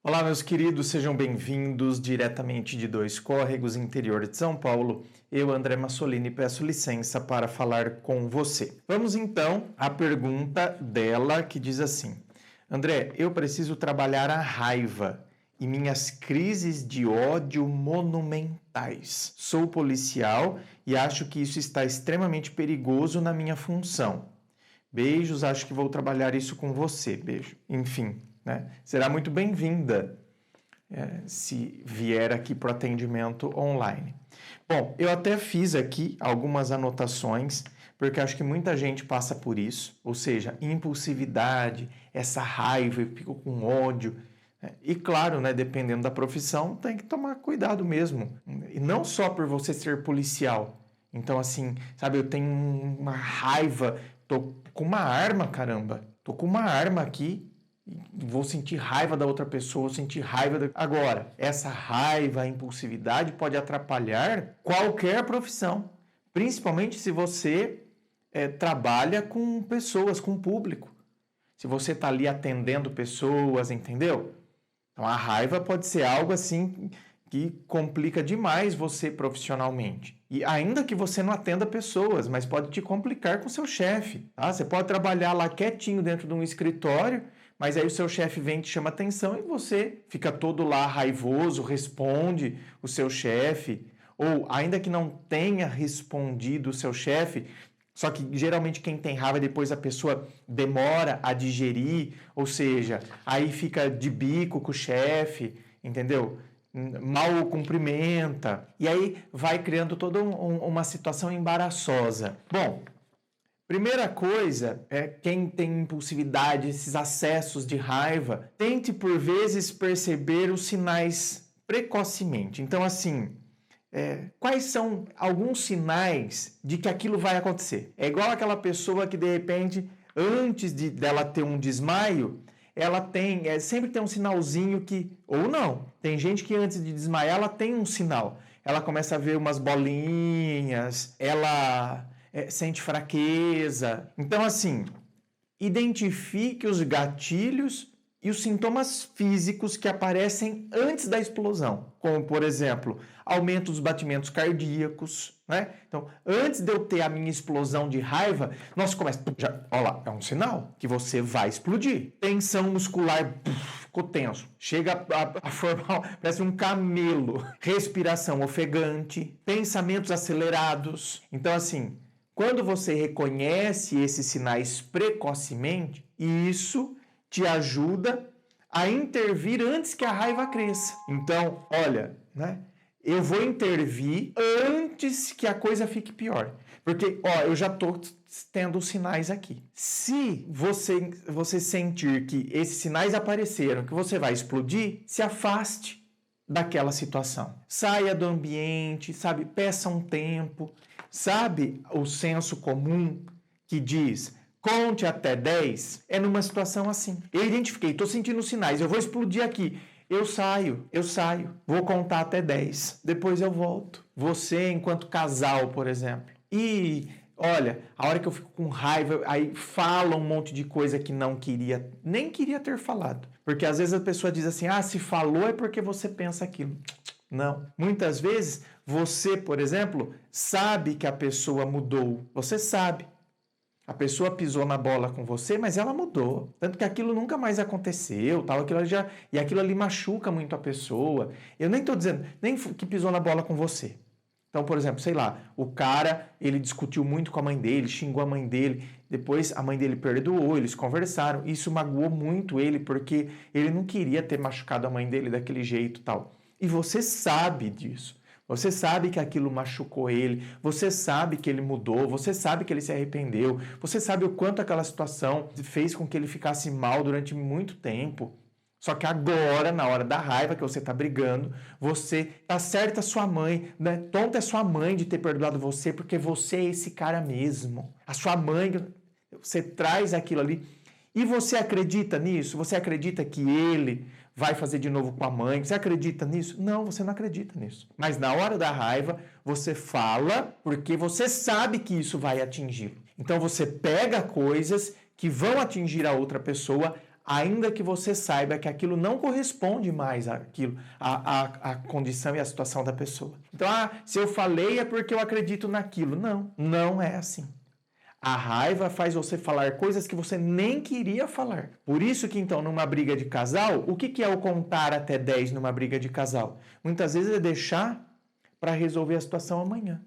Olá, meus queridos, sejam bem-vindos diretamente de Dois Córregos, interior de São Paulo. Eu, André Massolini, peço licença para falar com você. Vamos então à pergunta dela que diz assim: André, eu preciso trabalhar a raiva e minhas crises de ódio monumentais. Sou policial e acho que isso está extremamente perigoso na minha função. Beijos, acho que vou trabalhar isso com você. Beijo. Enfim, né? Será muito bem-vinda se vier aqui para o atendimento online. Bom, eu até fiz aqui algumas anotações, porque acho que muita gente passa por isso, ou seja, impulsividade, essa raiva, eu fico com ódio. E claro, né, dependendo da profissão, tem que tomar cuidado mesmo. E não só por você ser policial. Então, assim, sabe, eu tenho uma raiva, tô com uma arma, caramba. Tô com uma arma aqui, vou sentir raiva da outra pessoa, vou sentir raiva da... Agora, essa raiva, a impulsividade pode atrapalhar qualquer profissão, principalmente se você trabalha com pessoas, com público. Se você está ali atendendo pessoas, entendeu? Então, a raiva pode ser algo assim que complica demais você profissionalmente. E ainda que você não atenda pessoas, mas pode te complicar com o seu chefe. Tá? Você pode trabalhar lá quietinho dentro de um escritório, mas aí o seu chefe vem e te chama atenção e você fica todo lá raivoso, responde o seu chefe. Ou ainda que não tenha respondido o seu chefe, só que geralmente quem tem raiva depois a pessoa demora a digerir, ou seja, aí fica de bico com o chefe, entendeu? Mal o cumprimenta, e aí vai criando toda uma situação embaraçosa. Bom, primeira coisa é quem tem impulsividade, esses acessos de raiva, tente por vezes perceber os sinais precocemente. Então, assim, quais são alguns sinais de que aquilo vai acontecer? É igual aquela pessoa que de repente, antes dela ter um desmaio, ela sempre tem um sinalzinho que, ou não, tem gente que antes de desmaiar, ela tem um sinal. Ela começa a ver umas bolinhas, ela sente fraqueza. Então, assim, identifique os gatilhos e os sintomas físicos que aparecem antes da explosão, como, por exemplo, aumento dos batimentos cardíacos, né? Então, antes de eu ter a minha explosão de raiva, nossa, começa... Olha lá, é um sinal que você vai explodir. Tensão muscular, ficou tenso. Chega a formar, parece um camelo. Respiração ofegante, pensamentos acelerados. Então, assim, quando você reconhece esses sinais precocemente, isso te ajuda a intervir antes que a raiva cresça. Então, olha, né? Eu vou intervir antes que a coisa fique pior. Porque, eu já estou tendo sinais aqui. Se você sentir que esses sinais apareceram, que você vai explodir, se afaste daquela situação. Saia do ambiente, sabe? Peça um tempo. Sabe o senso comum que diz... Conte até 10 é numa situação assim. Eu identifiquei, estou sentindo sinais, eu vou explodir aqui. Eu saio, vou contar até 10. Depois eu volto. Você, enquanto casal, por exemplo. E, olha, a hora que eu fico com raiva, aí fala um monte de coisa que nem queria ter falado. Porque às vezes a pessoa diz assim, se falou é porque você pensa aquilo. Não. Muitas vezes, você, por exemplo, sabe que a pessoa mudou. Você sabe. A pessoa pisou na bola com você, mas ela mudou. Tanto que aquilo nunca mais aconteceu, tal, e aquilo ali machuca muito a pessoa. Eu nem estou dizendo, nem que pisou na bola com você. Então, por exemplo, sei lá, o cara, ele discutiu muito com a mãe dele, xingou a mãe dele, depois a mãe dele perdoou, eles conversaram. Isso magoou muito ele, porque ele não queria ter machucado a mãe dele daquele jeito, tal. E você sabe disso. Você sabe que aquilo machucou ele, você sabe que ele mudou, você sabe que ele se arrependeu, você sabe o quanto aquela situação fez com que ele ficasse mal durante muito tempo. Só que agora, na hora da raiva que você está brigando, você tá certa sua mãe, né? Tonta é sua mãe de ter perdoado você, porque você é esse cara mesmo. A sua mãe, você traz aquilo ali. E você acredita nisso? Você acredita que ele vai fazer de novo com a mãe? Você acredita nisso? Não, você não acredita nisso. Mas na hora da raiva, você fala porque você sabe que isso vai atingi-lo. Então você pega coisas que vão atingir a outra pessoa ainda que você saiba que aquilo não corresponde mais à condição e à situação da pessoa. Então, se eu falei é porque eu acredito naquilo. Não, não é assim. A raiva faz você falar coisas que você nem queria falar. Por isso que, então, numa briga de casal, o que é o contar até 10 numa briga de casal? Muitas vezes é deixar para resolver a situação amanhã.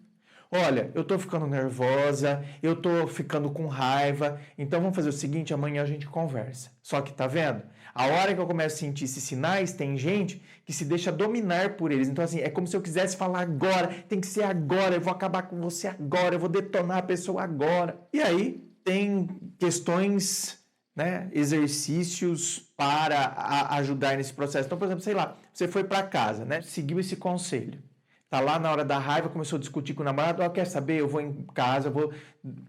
Olha, eu tô ficando nervosa, eu tô ficando com raiva, então vamos fazer o seguinte, amanhã a gente conversa. Só que tá vendo? A hora que eu começo a sentir esses sinais, tem gente que se deixa dominar por eles. Então assim, é como se eu quisesse falar agora, tem que ser agora, eu vou acabar com você agora, eu vou detonar a pessoa agora. E aí tem questões, né, exercícios para ajudar nesse processo. Então, por exemplo, sei lá, você foi para casa, né, seguiu esse conselho. Tá lá na hora da raiva, começou a discutir com o namorado, quer saber, eu vou em casa, eu vou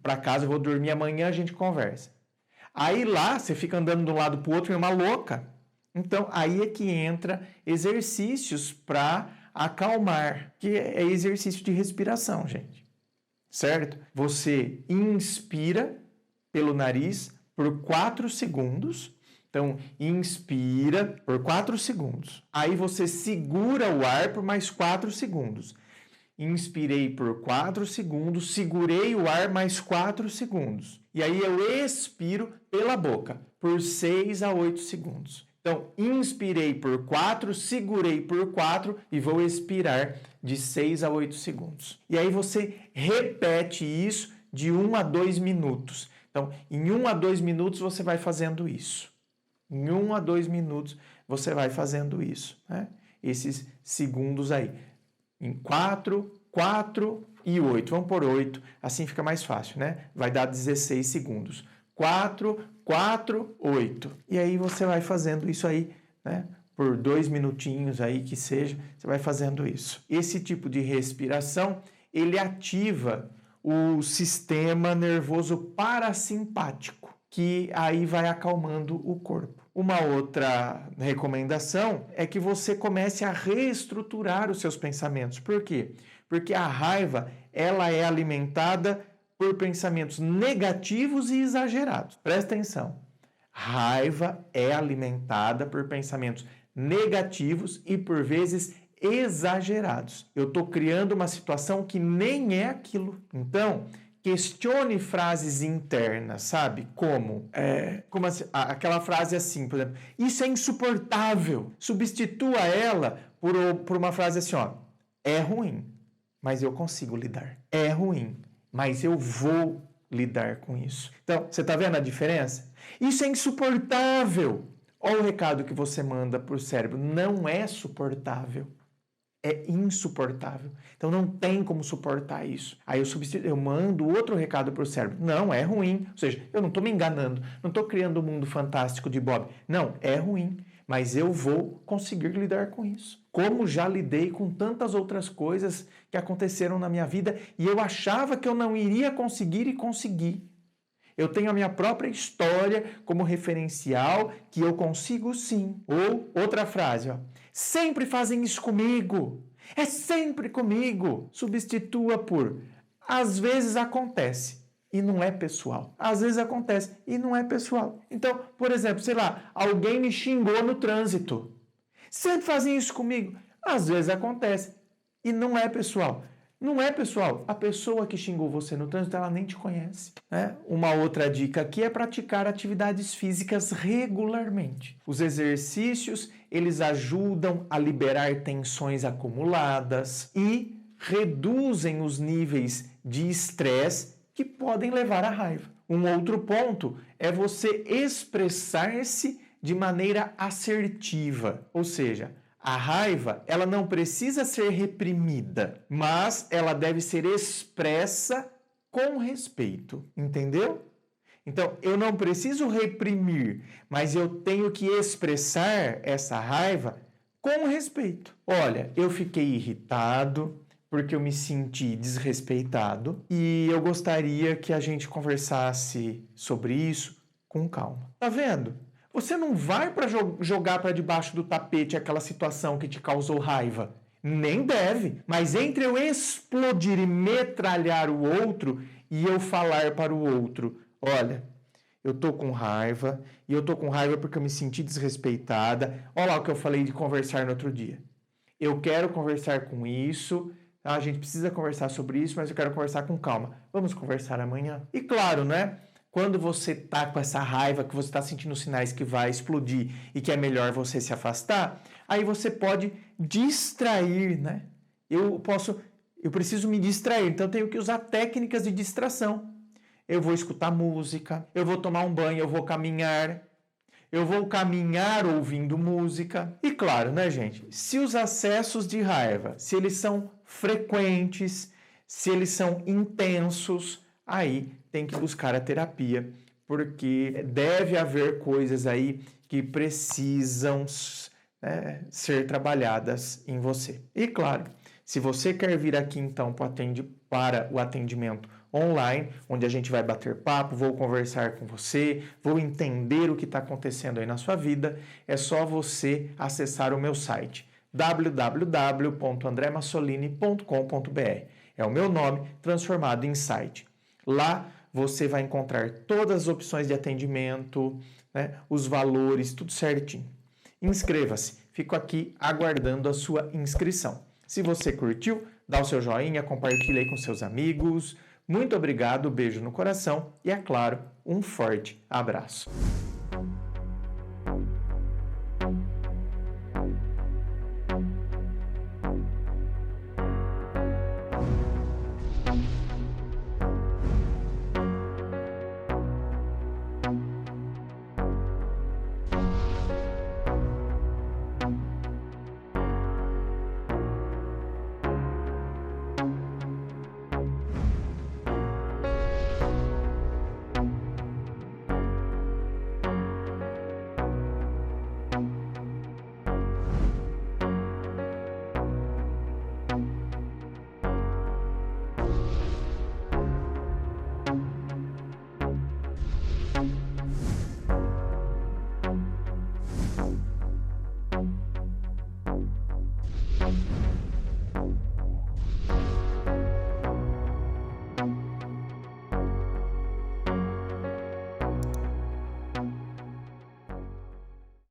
para casa, eu vou dormir, amanhã a gente conversa. Aí lá, você fica andando de um lado para o outro, é uma louca. Então, aí é que entra exercícios para acalmar, que é exercício de respiração, gente. Certo? Você inspira pelo nariz por 4 segundos. Então, inspira por 4 segundos. Aí você segura o ar por mais 4 segundos. Inspirei por 4 segundos, segurei o ar mais 4 segundos. E aí eu expiro pela boca por 6 a 8 segundos. Então, inspirei por 4, segurei por 4 e vou expirar de 6 a 8 segundos. E aí você repete isso de 1 a 2 minutos. Então, em 1 a 2 minutos você vai fazendo isso. Em 1 a 2 minutos você vai fazendo isso, né? Esses segundos aí. Em 4, 4 e 8. Vamos por 8, assim fica mais fácil, né? Vai dar 16 segundos. 4, 4, 8. E aí você vai fazendo isso aí, né? Por 2 minutinhos aí que seja, você vai fazendo isso. Esse tipo de respiração, ele ativa o sistema nervoso parasimpático, que aí vai acalmando o corpo. Uma outra recomendação é que você comece a reestruturar os seus pensamentos. Por quê? Porque a raiva, ela é alimentada por pensamentos negativos e exagerados. Presta atenção. Raiva é alimentada por pensamentos negativos e, por vezes, exagerados. Eu estou criando uma situação que nem é aquilo. Então, questione frases internas, sabe? Como aquela frase assim, por exemplo, isso é insuportável. Substitua ela por uma frase assim, ó, é ruim, mas eu consigo lidar. É ruim, mas eu vou lidar com isso. Então, você está vendo a diferença? Isso é insuportável. Olha o recado que você manda para o cérebro. Não é suportável. É insuportável. Então não tem como suportar isso. Aí eu mando outro recado para o cérebro. Não, é ruim. Ou seja, eu não estou me enganando. Não estou criando um mundo fantástico de Bob. Não, é ruim. Mas eu vou conseguir lidar com isso. Como já lidei com tantas outras coisas que aconteceram na minha vida e eu achava que eu não iria conseguir e consegui. Eu tenho a minha própria história como referencial que eu consigo sim. Ou outra frase, ó. Sempre fazem isso comigo. É sempre comigo. Substitua por às vezes acontece e não é pessoal. Às vezes acontece e não é pessoal. Então, por exemplo, sei lá, alguém me xingou no trânsito. Sempre fazem isso comigo. Às vezes acontece e não é pessoal. Não é, pessoal. A pessoa que xingou você no trânsito, ela nem te conhece, né? Uma outra dica aqui é praticar atividades físicas regularmente. Os exercícios, eles ajudam a liberar tensões acumuladas e reduzem os níveis de estresse que podem levar à raiva. Um outro ponto é você expressar-se de maneira assertiva, ou seja, a raiva, ela não precisa ser reprimida, mas ela deve ser expressa com respeito, entendeu? Então, eu não preciso reprimir, mas eu tenho que expressar essa raiva com respeito. Olha, eu fiquei irritado porque eu me senti desrespeitado e eu gostaria que a gente conversasse sobre isso com calma. Tá vendo? Você não vai para jogar para debaixo do tapete aquela situação que te causou raiva. Nem deve. Mas entre eu explodir e metralhar o outro e eu falar para o outro, olha, eu tô com raiva, e eu tô com raiva porque eu me senti desrespeitada. Olha lá o que eu falei de conversar no outro dia. Eu quero conversar com isso, a gente precisa conversar sobre isso, mas eu quero conversar com calma. Vamos conversar amanhã? E claro, né? Quando você tá com essa raiva, que você tá sentindo sinais que vai explodir e que é melhor você se afastar, aí você pode distrair, né? Eu preciso me distrair, então eu tenho que usar técnicas de distração. Eu vou escutar música, eu vou tomar um banho, eu vou caminhar ouvindo música. E claro, né, gente? Se os acessos de raiva, se eles são frequentes, se eles são intensos, aí tem que buscar a terapia, porque deve haver coisas aí que precisam ser trabalhadas em você. E claro, se você quer vir aqui então para o atendimento online, onde a gente vai bater papo, vou conversar com você, vou entender o que está acontecendo aí na sua vida, é só você acessar o meu site www.andremassolini.com.br. É o meu nome transformado em site. Lá você vai encontrar todas as opções de atendimento, né, os valores, tudo certinho. Inscreva-se, fico aqui aguardando a sua inscrição. Se você curtiu, dá o seu joinha, compartilha aí com seus amigos. Muito obrigado, beijo no coração e, é claro, um forte abraço.